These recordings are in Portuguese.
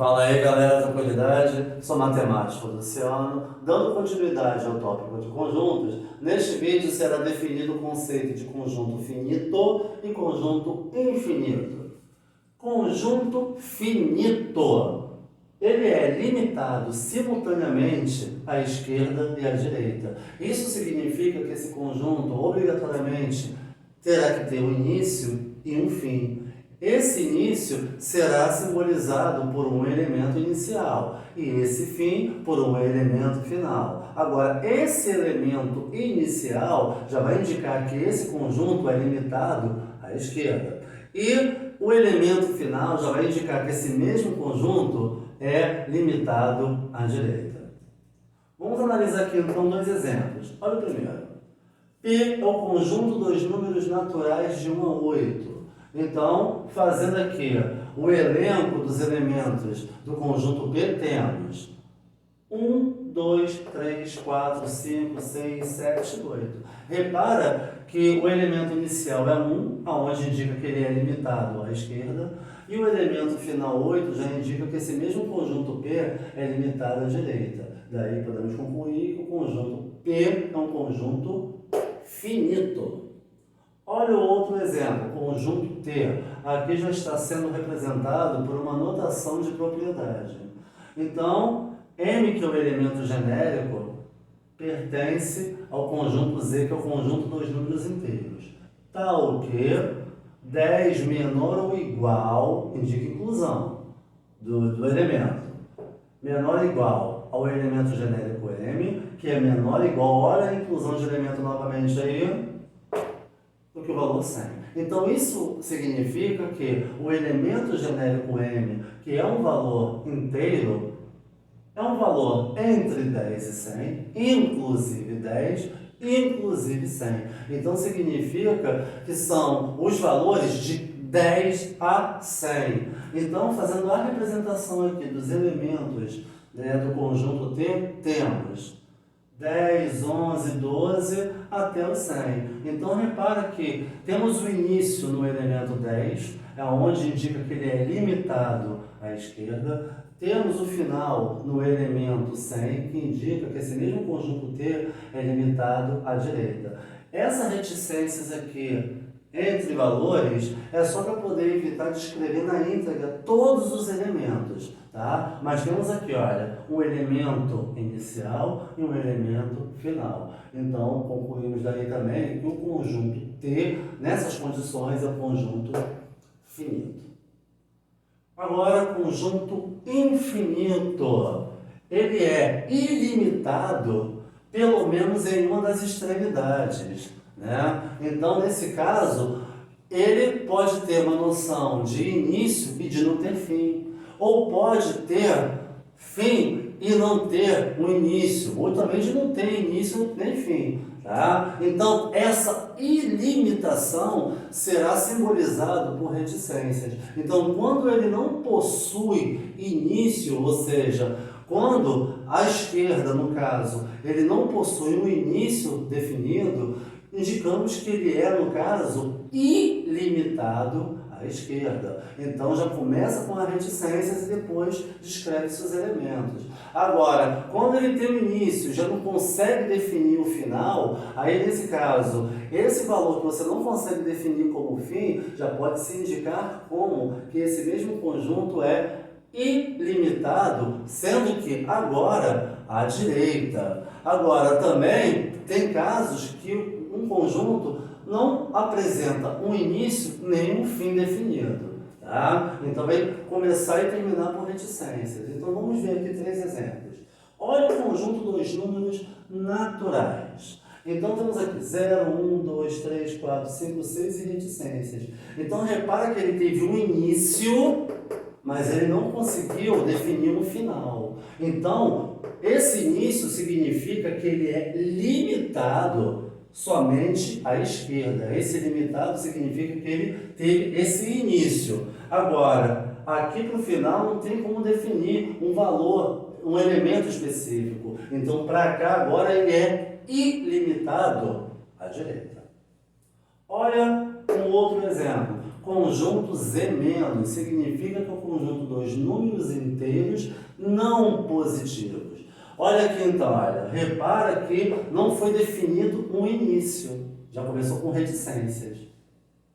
Fala aí, galera, tranquilidade? Sou matemático Luciano. Dando continuidade ao tópico de conjuntos, neste vídeo será definido o conceito de conjunto finito e conjunto infinito. Conjunto finito, ele é limitado simultaneamente à esquerda e à direita. Isso significa que esse conjunto obrigatoriamente terá que ter um início e um fim. Esse início será simbolizado por um elemento inicial e esse fim por um elemento final. Agora, esse elemento inicial já vai indicar que esse conjunto é limitado à esquerda. E o elemento final já vai indicar que esse mesmo conjunto é limitado à direita. Vamos analisar aqui então dois exemplos. Olha o primeiro. P é o conjunto dos números naturais de 1 a 8. Então, fazendo aqui o elenco dos elementos do conjunto P, temos 1, 2, 3, 4, 5, 6, 7, 8. Repara que o elemento inicial é 1, onde indica que ele é limitado à esquerda, e o elemento final 8 já indica que esse mesmo conjunto P é limitado à direita. Daí podemos concluir que o conjunto P é um conjunto finito. Olha o outro exemplo, conjunto T. Aqui já está sendo representado por uma notação de propriedade. Então, M, que é o elemento genérico, pertence ao conjunto Z, que é o conjunto dos números inteiros. Tal que 10 menor ou igual indica inclusão do elemento. Menor ou igual ao elemento genérico M, que é menor ou igual, olha a inclusão de elemento novamente aí, do que o valor 100. Então, isso significa que o elemento genérico M, que é um valor inteiro, é um valor entre 10 e 100, inclusive 10, inclusive 100. Então, significa que são os valores de 10 a 100. Então, fazendo a representação aqui dos elementos do conjunto T, temos 10, 11, 12 até o 100. Então, repara que temos o início no elemento 10, é onde indica que ele é limitado à esquerda. Temos o final no elemento 100, que indica que esse mesmo conjunto T é limitado à direita. Essas reticências aqui entre valores é só para poder evitar de escrever na íntegra todos os elementos, tá? Mas temos aqui, olha, um elemento inicial e um elemento final. Então, concluímos daí também que o conjunto T, nessas condições, é o conjunto finito. Agora, conjunto infinito. Ele é ilimitado, pelo menos em uma das extremidades, né? Então, nesse caso, ele pode ter uma noção de início e de não ter fim. Ou pode ter fim e não ter um início. Ou também de não ter início nem fim. Tá? Então, essa ilimitação será simbolizada por reticências. Então, quando ele não possui início, ou seja, quando a esquerda, no caso, ele não possui um início definido, indicamos que ele é, no caso, ilimitado à esquerda. Então, já começa com as reticências e depois descreve seus elementos. Agora, quando ele tem o início, já não consegue definir o final, aí, nesse caso, esse valor que você não consegue definir como fim, já pode se indicar como que esse mesmo conjunto é ilimitado, sendo que agora à direita. Agora, também tem casos que um conjunto não apresenta um início nem um fim definido. Tá? Então, vai começar e terminar por reticências. Então, vamos ver aqui 3 exemplos. Olha o conjunto dos números naturais. Então, temos aqui 0, 1, 2, 3, 4, 5, 6 e reticências. Então, repara que ele teve um início, mas ele não conseguiu definir um final. Então, esse início significa que ele é limitado somente à esquerda. Esse limitado significa que ele teve esse início. Agora, aqui para o final não tem como definir um valor, um elemento específico. Então, para cá agora ele é ilimitado à direita. Olha um outro exemplo. Conjunto Z- significa que é o conjunto dos números inteiros não positivos. Olha aqui então, olha, repara que não foi definido um início, já começou com reticências.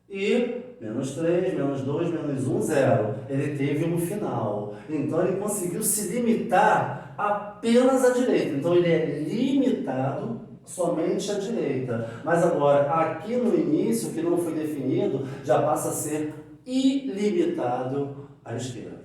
E menos 3, menos 2, menos 1, 0. Ele teve um final. Então ele conseguiu se limitar apenas à direita. Então ele é limitado somente à direita. Mas agora, aqui no início, que não foi definido, já passa a ser ilimitado à esquerda.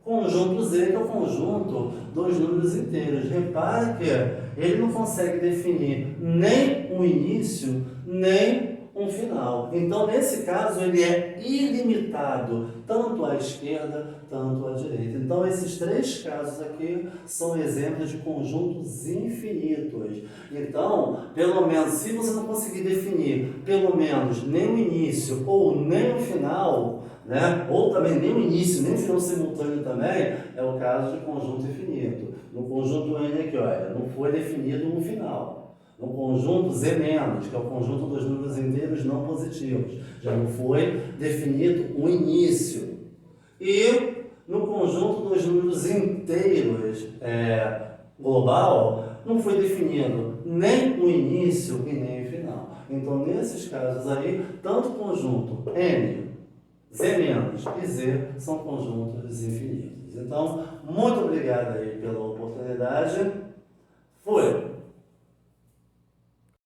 Conjunto Z, que é o conjunto dos números inteiros. Repare que ele não consegue definir nem um início, nem um final. Então, nesse caso, ele é ilimitado, tanto à esquerda, tanto à direita. Então, esses três casos aqui são exemplos de conjuntos infinitos. Então, pelo menos, se você não conseguir definir, pelo menos, nem o início ou nem o final, né? Ou também nem o início, nem o final simultâneo também, é o caso de conjunto infinito. No conjunto N aqui, olha, não foi definido um final. No conjunto Z-, que é o conjunto dos números inteiros não positivos, já não foi definido um início. E no conjunto dos números inteiros global, não foi definido nem o início e nem o final. Então, nesses casos aí, tanto o conjunto N, Z- e Z são conjuntos infinitos. Então, muito obrigado aí pela oportunidade. Fui!